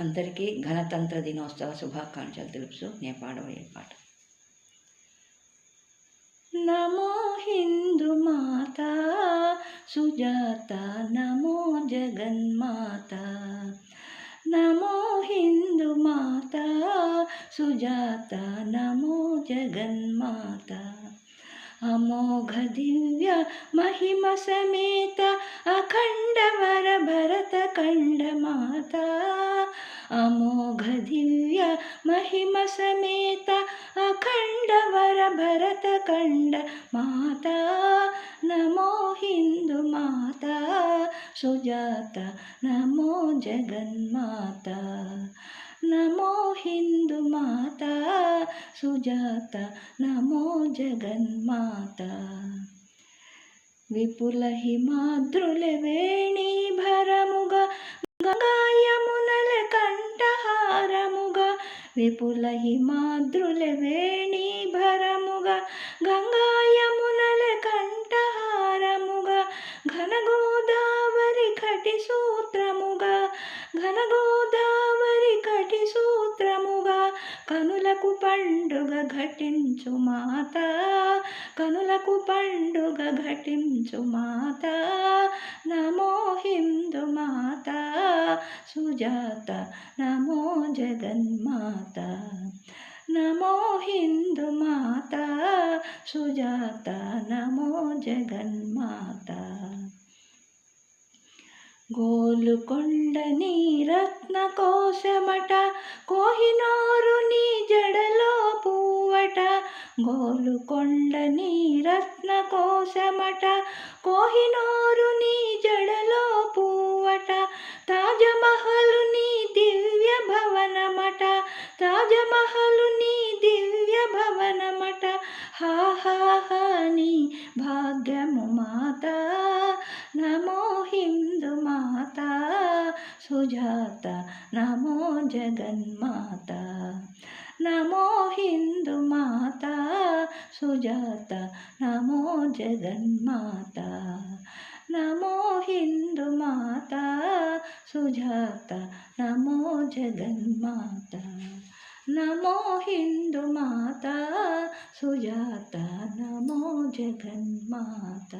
అందరికీ గణతంత్ర దినోత్సవ శుభాకాంక్షలు తెలుపుతూ నేను పాడబోయే పాట. నమో హిందూ మాత సుజాత, నమో జగన్మాత, నమో హిందూ మాత సుజాత, నమో జగన్మాత. అమోఘ దివ్య మహిమ సమేత అఖండ వర భరత ఖండ మాత, అమోఘ దివ్య మహిమ సమేత అఖండ వర భరత ఖండ మాత. నమో హిందూ మాత సుజాత, నమో జగన్మాత, నమో హిందూ మాత సుజాత, నమో జగన్మాత. విపుల హిమాద్రుల వేణి భరముగా గంగా యమునల కంఠహారముగా, విపుల హిమాద్రుల వేణి భరముగా గంగా యమునల కంఠహారముగా, ఘన గోదావరి కటి సూత్రముగా, ఘన గోదావరి కటి సూత్రముగా, కనులకు పండుగ ఘటించు మాత, కనులకు పండుగ ఘటించు మాత. నమో హిందూ మాత సుజాత, నమో జగన్మాత, నమో హిందూ మాత సుజాత, నమో జగన్మాత. గోలుకొండ నీ రత్న కోశమట, కోహినూరు నీ జడలో పూవట, గోలుకొండ నీ రత్న కోశమట, కోహినూరు నీ జడలో పూవట, తాజమహలు నీ దివ్య భవనమట, తాజమహలు నీ దివ్య భవనమట. హాహా నీ భాగ్యము మాత, నమో హిందూ మాత సుజాత, నమో జగన్మాత, నమో హిందూ మాత సుజాత, నమో జగన్మాత, నమో హిందూ మాత సుజాత, నమో జగన్మాత, నమో హిందూ మాత సుజాత, నమో జగన్మాత.